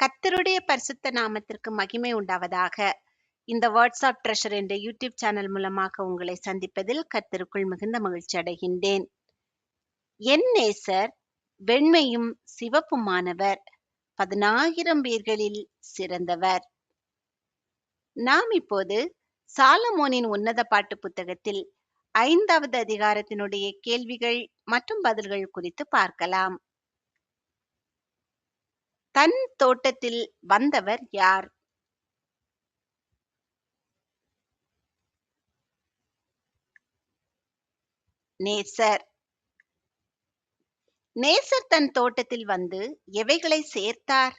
கர்த்தருடைய பரிசுத்த நாமத்திற்கு மகிமை உண்டாவதாக. இந்த வேர்ட்ஸ் ஆஃப் ட்ரெஷர் என்ற யூடியூப் சேனல் மூலமாக உங்களை சந்திப்பதில் கர்த்தருக்குள் மிகுந்த மகிழ்ச்சி அடைகின்றேன். என் நேசர் வெண்மையும் சிவப்புமானவர், 10,000 பேர்களில் சிறந்தவர். நாம் இப்போது சாலமோனின் உன்னத பாட்டு புத்தகத்தில் 5வது அதிகாரத்தினுடைய கேள்விகள் மற்றும் பதில்கள் குறித்து பார்க்கலாம். தன் தோட்டத்தில் வந்தவர் யார்? நேசர். நேசர் தன் தோட்டத்தில் வந்து எவைகளை சேர்த்தார்?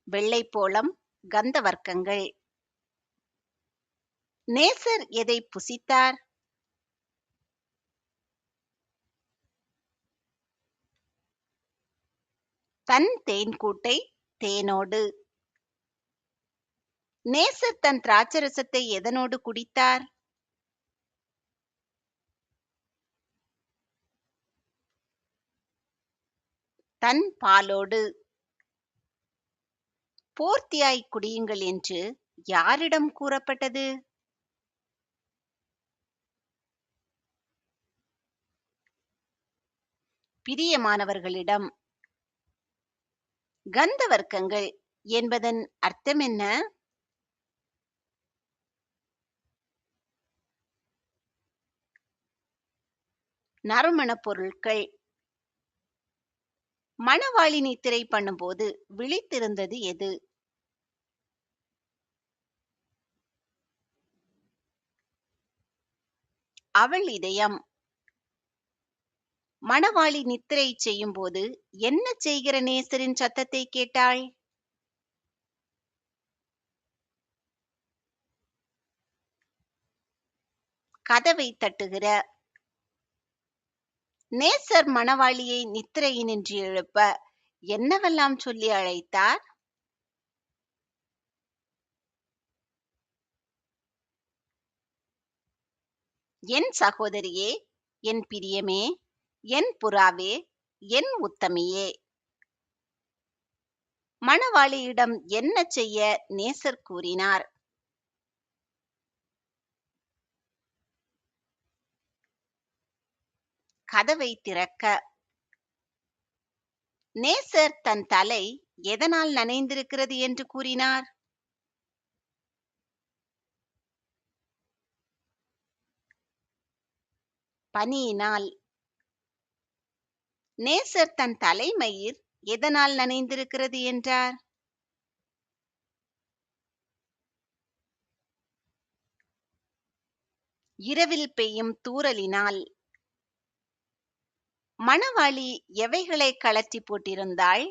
வெள்ளைப்போளம், கந்தவர்க்கங்கள். நேசர் எதை புசித்தார்? தன் தேன்கூட்டை தேனோடு. நேசர் தன் திராட்சரசத்தை எதனோடு குடித்தார்? தன் பாலோடு. பூர்த்தியாய் குடியுங்கள் என்று யாரிடம் கூறப்பட்டது? பிரியமானவர்களிடம். கந்தவர்க்கங்கள் என்பதன் அர்த்தம் என்ன? நறுமணப் பொருட்கள். மணவாளி நித்திரை பண்ணும்போது விழித்திருந்தது எது? அவள் இதயம். மணவாளி நித்திரை செய்யும் போது என்ன செய்கிற நேசரின் சத்தத்தை கேட்டாள்? கதவை தட்டுகிற. நேசர் மணவாளியை நித்திரையினின்று எழுப்ப என்னவெல்லாம் சொல்லி அழைத்தார்? என் சகோதரியே, என் பிரியமே, என் புறாவே, என் உத்தமியே. மணவாளியிடம் என்ன செய்ய நேசர் கூறினார்? கதவை திறக்க. நேசர் தன் தலை எதனால் நனைந்திருக்கிறது என்று கூறினார்? பனியினால். நேசர் தன் தலைமயிர் எதனால் நனைந்திருக்கிறது என்றார்? இரவில் பெய்யும் தூறலினால். மணவாளி எவைகளை கழற்றி போட்டிருந்தாள்?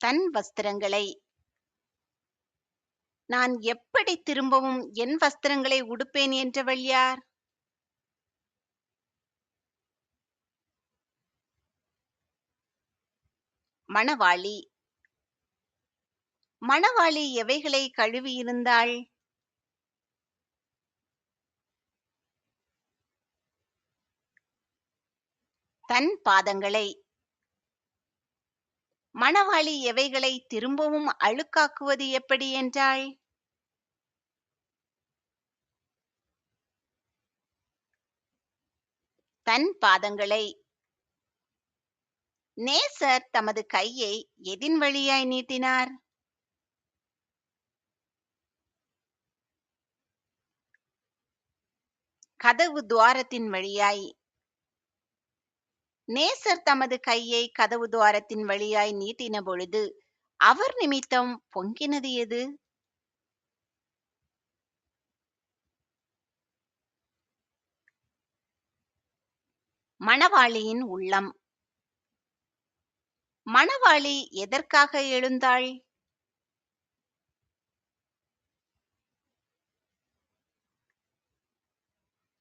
தன் வஸ்திரங்களை. நான் எப்படி திரும்பவும் என் வஸ்திரங்களை உடுப்பேன் என்றவள் யார்? மணவாளி. மணவாளி எவைகளை கழுவியிருந்தாள்? தன் பாதங்களை. மணவாளி எவைகளை திரும்பவும் அழுக்காக்குவது எப்படி என்றாள்? தன் பாதங்களை. நேசர் தமது கையை எதின் வழியாய் நீட்டினார்? கதவு துவாரத்தின் வழியாய். நேசர் தமது கையை கதவு துவாரத்தின் வழியாய் நீட்டின பொழுது அவர் நிமித்தம் பொங்கினது எது? மணவாளியின் உள்ளம். மணவாளி எதற்காக எழுந்தாள்?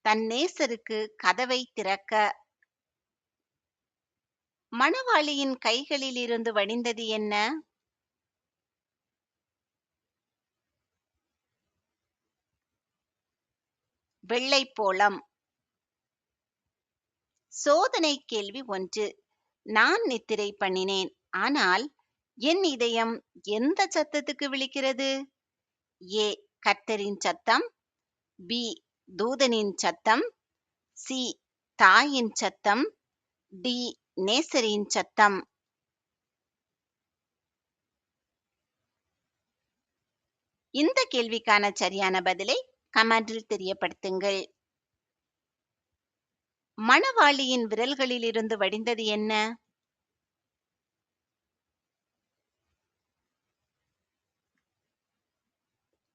தன் நேசருக்கு கதவை திறக்க. மணவாளியின் கைகளில் இருந்து வடிந்தது என்ன? வெள்ளைப்போளம். சோதனை கேள்வி 1. நான் நித்திரை பண்ணினேன். ஆனால் என் இதயம் எந்த சத்தத்துக்கு விழிக்கிறது? ஏ. கர்த்தரின் சத்தம். பி. தூதனின் சத்தம். சி. தாயின் சத்தம். டி. நேசரின் சத்தம். இந்த கேள்விக்கான சரியான பதிலை கமெண்டில் தெரியப்படுத்துங்கள். மணவாளியின் விரல்களிலிருந்து வடிந்தது என்ன?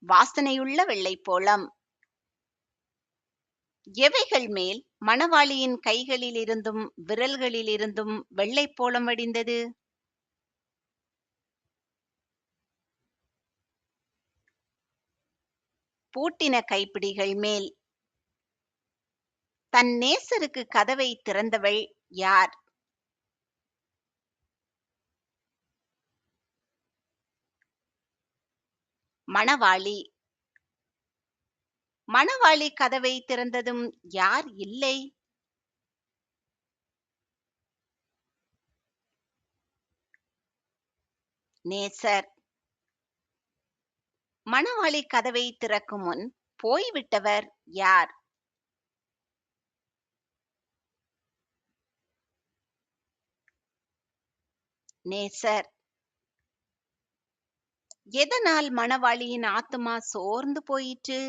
வாசனையுள்ள வெள்ளைப்போளம். எவைகள் மேல் மணவாளியின் கைகளிலிருந்தும் விரல்களிலிருந்தும் வெள்ளைப்போளம் வடிந்தது? பூட்டின கைப்பிடிகள் மேல். தன் நேசருக்கு கதவை திறந்தவள் யார்? மணவாளி. மணவாளி கதவை திறந்ததும் யார் இல்லை? நேசர். மணவாளி கதவை திறக்கும் முன் போய்விட்டவர் யார்? நேசர். எதனால் மணவாளியின் ஆத்துமா சோர்ந்து போயிற்று?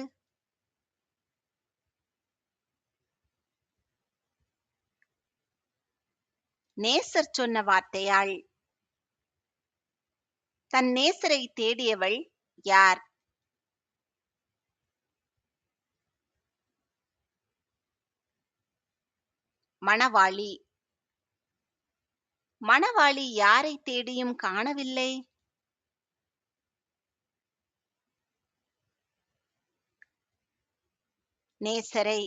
நேசர் சொன்ன வார்த்தையால். தன் நேசரை தேடியவள் யார்? மணவாளி. மணவாளி யாரை தேடியும் காணவில்லை? நேசரை.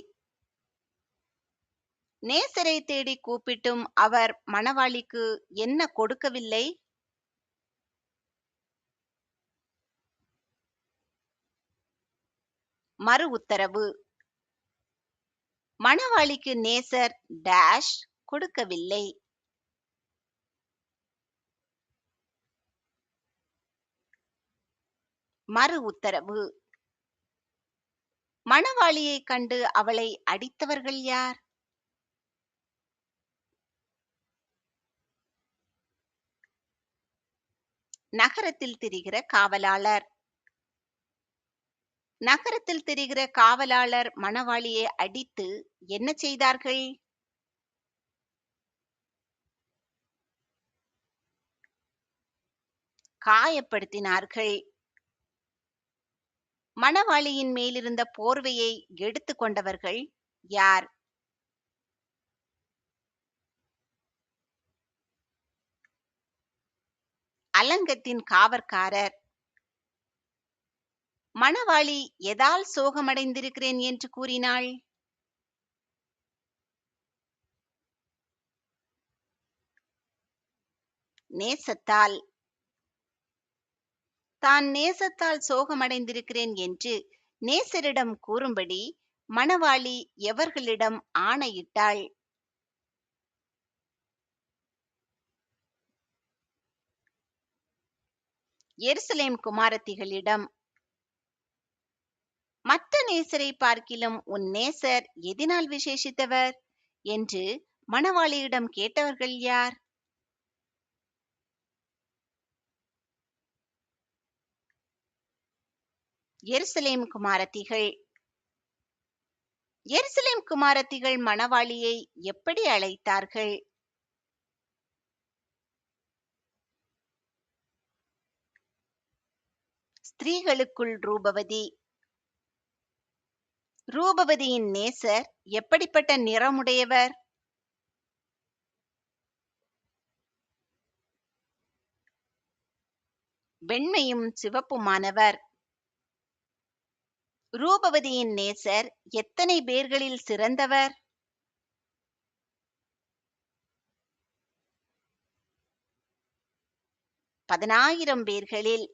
நேசரை தேடி கூப்பிட்டும் அவர் மணவாளிக்கு என்ன கொடுக்கவில்லை? மறு உத்தரவு. மணவாளிக்கு நேசர் டேஷ் கொடுக்கவில்லை. மறு உத்தரவு. மணவாளியை கண்டு அவளை அடித்தவர்கள் யார்? நகரத்தில் திரிகிற காவலாளர். நகரத்தில் திரிகிற காவலாளர் மணவாளியை அடித்து என்ன செய்தார்கள்? காயப்படுத்தினார்கள். மணவாளியின் மேலிருந்த போர்வையை எடுத்து கொண்டவர்கள் யார்? அலங்கத்தின் காவற்காரர். மணவாளி எதால் சோகமடைந்திருக்கிறேன் என்று கூறினாள்? நேசத்தால். தான் நேசத்தால் சோகமடைந்திருக்கிறேன் என்று நேசரிடம் கூறும்படி மணவாளி எவர்களிடம் ஆணையிட்டாள்? எருசலேம் குமாரத்திகளிடம். மற்ற நேசரை பார்க்கிலும் உன் நேசர் எதினால் விசேஷித்தவர் என்று மணவாளியிடம் கேட்டவர்கள் யார்? எருசலேம் குமாரத்திகள். எருசலேம் குமாரத்திகள் மணவாளியை எப்படி அழைத்தார்கள்? ஸ்திரீகளுக்குள் ரூபவதி. ரூபவதியின் நேசர் எப்படிப்பட்ட நிறமுடையவர்? வெண்மையும் சிவப்புமானவர். ரூபவதியின் நேசர் எத்தனை பேர்களில் சிறந்தவர்? 10,000 பேர்களில்.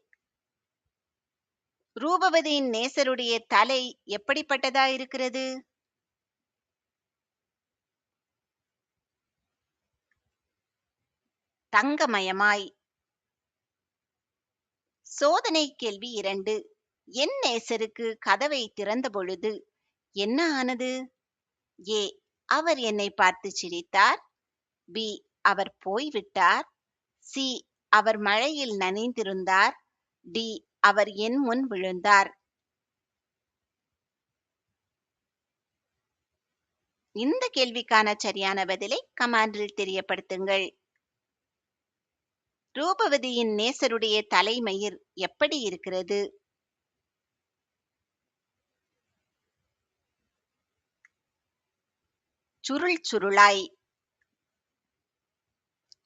ரூபவதியின் நேசருடைய தலை எப்படிப்பட்டதா இருக்கிறது? தங்கமயமாய். சோதனை கேள்வி 2. என் நேசருக்கு கதவை திறந்தபொழுது என்ன ஆனது? ஏ. அவர் என்னை பார்த்து சிரித்தார். பி. அவர் போய்விட்டார். சி. அவர் மழையில் நனைந்திருந்தார். டி. அவர் என் முன் விழுந்தார். இந்த கேள்விக்கான சரியான பதிலை கமெண்டில் தெரியப்படுத்துங்கள். ரூபவதியின் நேசருடைய தலைமயிர் எப்படி இருக்கிறது? சுருள் சுருளாய்.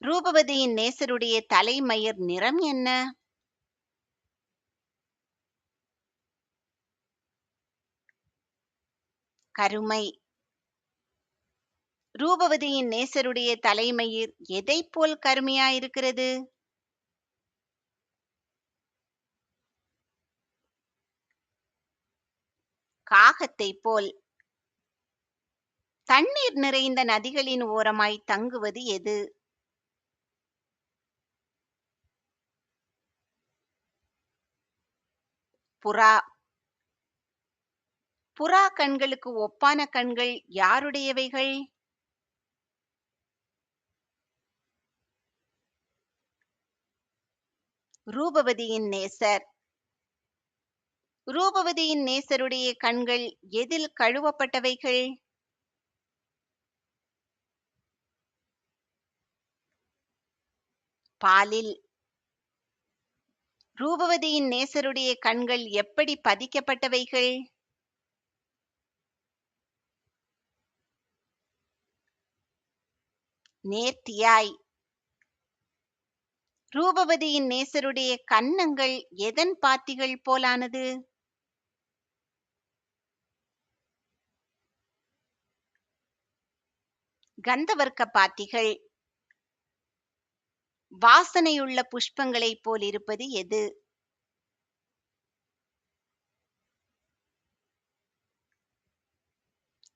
ரூபவதியின் நேசருடைய தலைமயிர் நிறம் என்ன? கருமை. ரூபவதியின் நேசருடைய தலைமயிர் எதைப் போல் கருமையாயிருக்கிறது? காகத்தைப் போல். தண்ணீர் நிறைந்த நதிகளின் ஓரமாய் தங்குவது எது? புறா. புறா கண்களுக்கு ஒப்பான கண்கள் யாருடையவைகள்? ரூபவதியின் நேசர். ரூபவதியின் நேசருடைய கண்கள் எதில் கழுவப்பட்டவைகள்? பாலில். ரூபவதியின் நேசருடைய கண்கள் எப்படி பதிக்கப்பட்டவைகள்? நேர்த்தியாய். ரூபவதியின் நேசருடைய கன்னங்கள் எதன் பாத்திகள் போலானது? கந்தவர்க்க பாத்திகள். வாசனையுள்ள புஷ்பங்களைப் போலிருப்பது எது?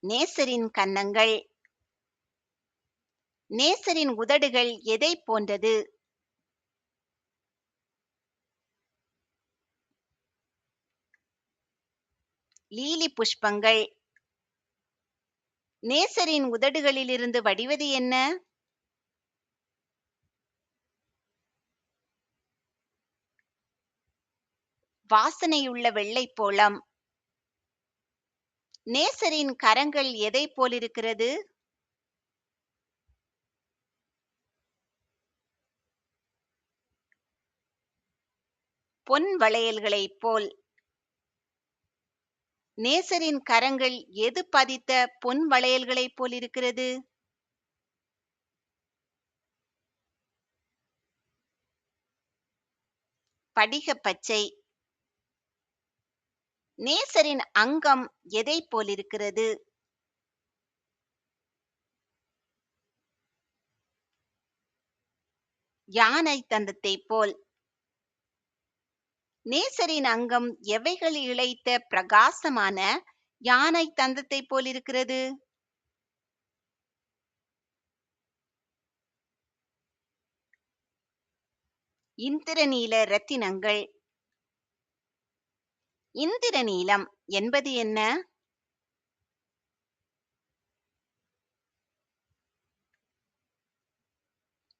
நேசரின் கன்னங்கள். நேசரின் உதடுகள் எதைப் போன்றது? லீலி புஷ்பங்கள். நேசரின் உதடுகளிலிருந்து வடிவது என்ன? வாசனையுள்ள வெள்ளைப்போளம். நேசரின் கரங்கள் எதைப் போலிருக்கிறது? பொன் வளையல்களைப் போல். நேசரின் கரங்கள் எது பதித்த பொன் வளையல்களைப் போலிருக்கிறது? படிகப் பச்சை. நேசரின் அங்கம் எதைப் போலிருக்கிறது? யானை தந்தத்தைப் போல். நேசரின் அங்கம் எவைகள் இழைத்த பிரகாசமான யானை தந்தத்தைப் போலிருக்கிறது? இந்திரநீல இரத்தினங்கள். இந்திரநீலம் என்பது என்ன?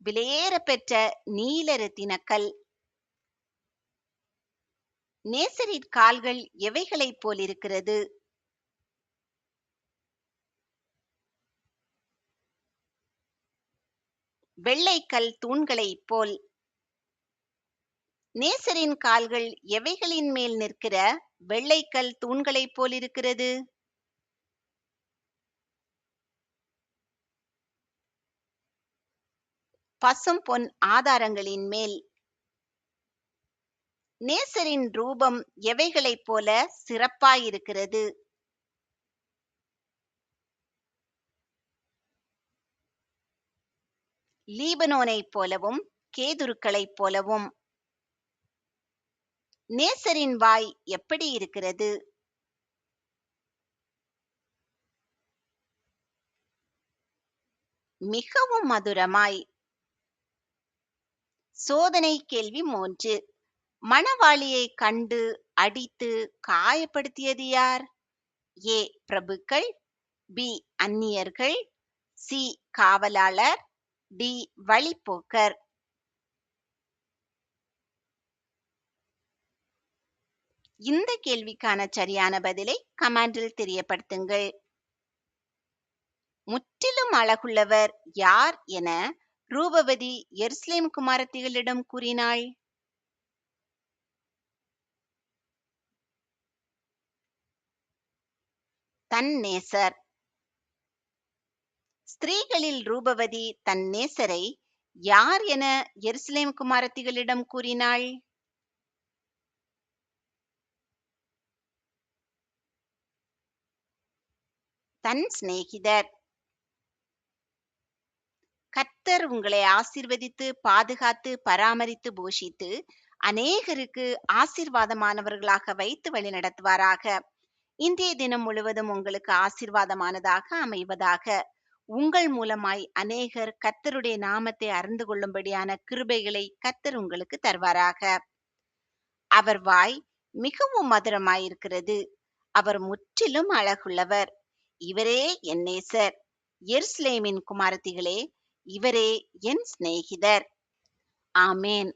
விலையேற பெற்ற நீல இரத்தினக்கல். நேசரின் கால்கள் எவைகளைப் போலிருக்கிறது? வெள்ளைக்கல் தூண்களைப் போல். நேசரின் கால்கள் எவைகளின் மேல் நிற்கிற வெள்ளைக்கல் தூண்களைப் போலிருக்கிறது? பசும் பொன் ஆதாரங்களின் மேல். நேசரின் ரூபம் எவைகளைப் போல சிறப்பாயிருக்கிறது? லீபனோனைப் போலவும் கேதுருக்களைப் போலவும். நேசரின் வாய் எப்படி இருக்கிறது? மிகவும் மதுரமாய். சோதனை கேள்வி 3. மணவாளியை கண்டு அடித்து காயப்படுத்தியது யார்? ஏ பிரபுக்கள், பி அந்நியர்கள், சி காவலாளர், டி வழிப்போக்கர். இந்த கேள்விக்கான சரியான பதிலை கமெண்டில் தெரியப்படுத்துங்கள். முற்றிலும் அழகுள்ளவர் யார் என ரூபவதி எருசலேம் குமாரத்திகளிடம் கூறினாள்? தன் நேசர். ஸ்திரீகளில் ரூபவதி தன் நேசரை யார் என எருசலேம் குமாரத்திகளிடம் கூறினாள்? தன் சிநேகிதர். கர்த்தர் உங்களை ஆசீர்வதித்து பாதுகாத்து பராமரித்து போஷித்து அநேகருக்கு ஆசீர்வாதமானவர்களாக வைத்து வழிநடத்துவாராக. இன்றைய தினம் முழுவதும் உங்களுக்கு ஆசீர்வாதமானதாக அமைவதாக. உங்கள் மூலமாய் அநேகர் கர்த்தருடைய நாமத்தை அறிந்து கொள்ளும்படியான கிருபைகளை கர்த்தர் உங்களுக்கு தருவாராக. அவர் வாய் மிகவும் மதுரமாயிருக்கிறது. அவர் முற்றிலும் அழகுள்ளவர். இவரே என் நேசர். எருசலேமின் குமாரத்திகளே, இவரே என் சிநேகிதர். ஆமேன்.